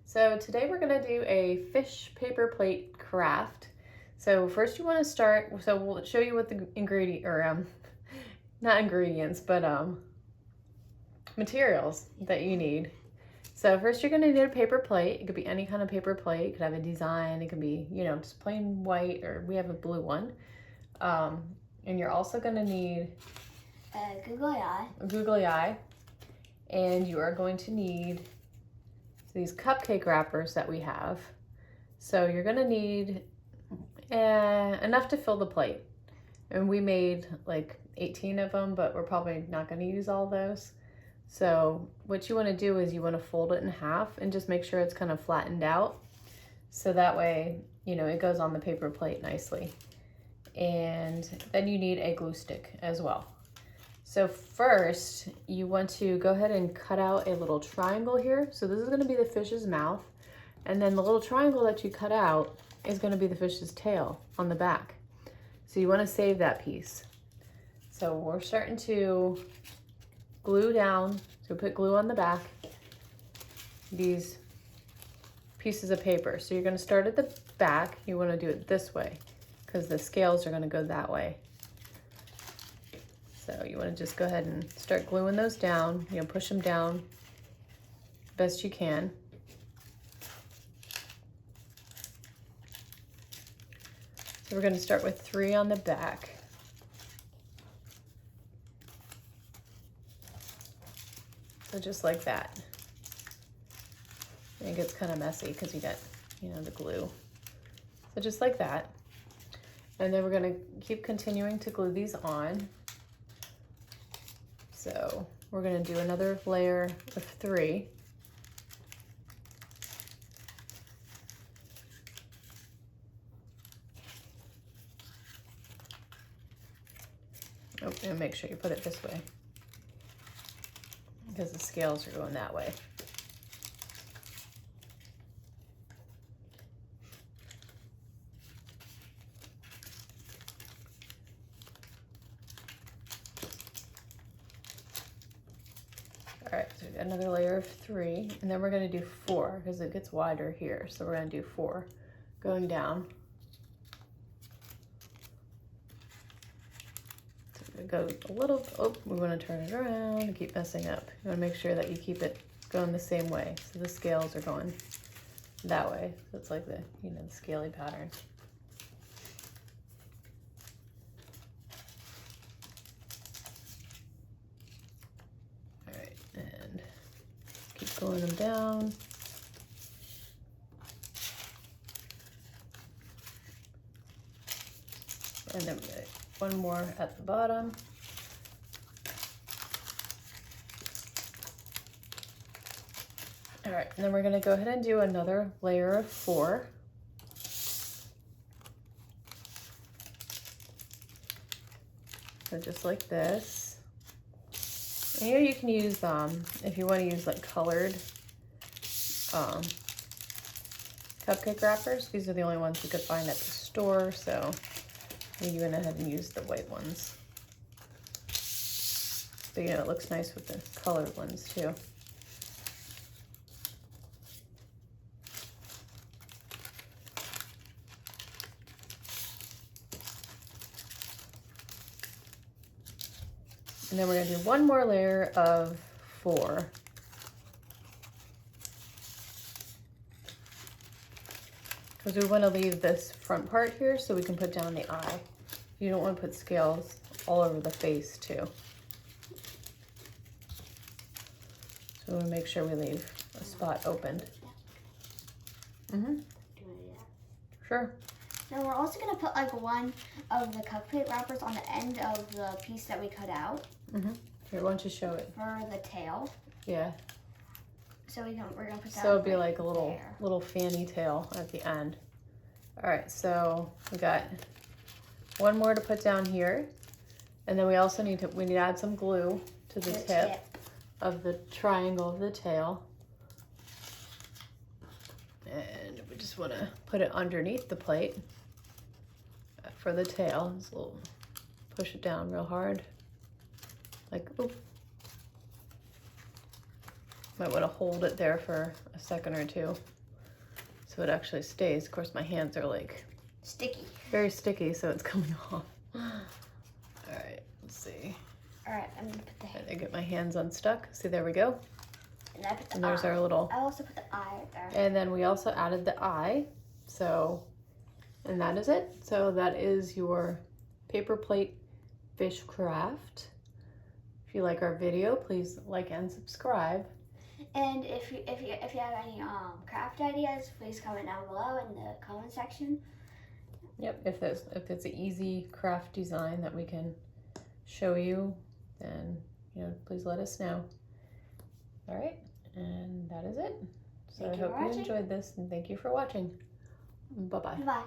So today we're gonna do a fish paper plate craft. So first you wanna start, so we'll show you what the not ingredients, but materials that you need. So first you're gonna need a paper plate. It could be any kind of paper plate. It could have a design. It could be, just plain white, or we have a blue one. And you're also gonna need a googly eye. A googly eye. And you are going to need these cupcake wrappers that we have. So you're gonna need enough to fill the plate. And we made like 18 of them, but we're probably not gonna use all those. So what you wanna do is you wanna fold it in half and just make sure it's kind of flattened out. So that way, it goes on the paper plate nicely. And then you need a glue stick as well. So first, you want to go ahead and cut out a little triangle here. So this is gonna be the fish's mouth. And then the little triangle that you cut out is gonna be the fish's tail on the back. So you wanna save that piece. So we're starting to glue down. So put glue on the back, these pieces of paper. So you're gonna start at the back. You wanna do it this way because the scales are gonna go that way. So you want to just go ahead and start gluing those down, push them down best you can. So we're going to start with 3 on the back. So just like that. And it gets kind of messy because you got, the glue. So just like that. And then we're going to keep continuing to glue these on. So we're going to do another layer of 3. Oh, and make sure you put it this way because the scales are going that way. All right, so another layer of 3, and then we're going to do 4 because it gets wider here. So we're going to do 4 going down. So we're going to go a little, we want to turn it around and keep messing up. You want to make sure that you keep it going the same way. So the scales are going that way. So it's like the, the scaly pattern. Gluing them down. And then we get one more at the bottom. All right, and then we're going to go ahead and do another layer of 4. So just like this. And here you can use, if you want to use like colored cupcake wrappers. These are the only ones you could find at the store, so you went ahead and used the white ones. So it looks nice with the colored ones too. And then we're going to do one more layer of 4. Because we want to leave this front part here so we can put down the eye. You don't want to put scales all over the face too. So we want to make sure we leave a spot opened. Do you want to do that? Sure. Now we're also going to put like one of the cupcake wrappers on the end of the piece that we cut out. Here, why don't you show it? For the tail. Yeah. So we're gonna put that. So it'd be like a little fanny tail at the end. All right, so we got one more to put down here, and then we also need to add some glue to the tip of the triangle of the tail, and we just want to put it underneath the plate for the tail. Just a little, push it down real hard. Like, oop. Might want to hold it there for a second or two so it actually stays. Of course, my hands are like Sticky. very sticky, so it's coming off. All right, let's see. All right, I'm gonna put the I get my hands unstuck. See, there we go. And I put the And there's eye. our little. I also put the eye there. And then we also added the eye. So, and that is it. So that is your paper plate fish craft. If you like our video, please like and subscribe. And if you have any craft ideas, please comment down below in the comment section. Yep, if it's an easy craft design that we can show you, then please let us know. All right, and that is it. So I hope you enjoyed this, and thank you for watching. Bye-bye. Bye.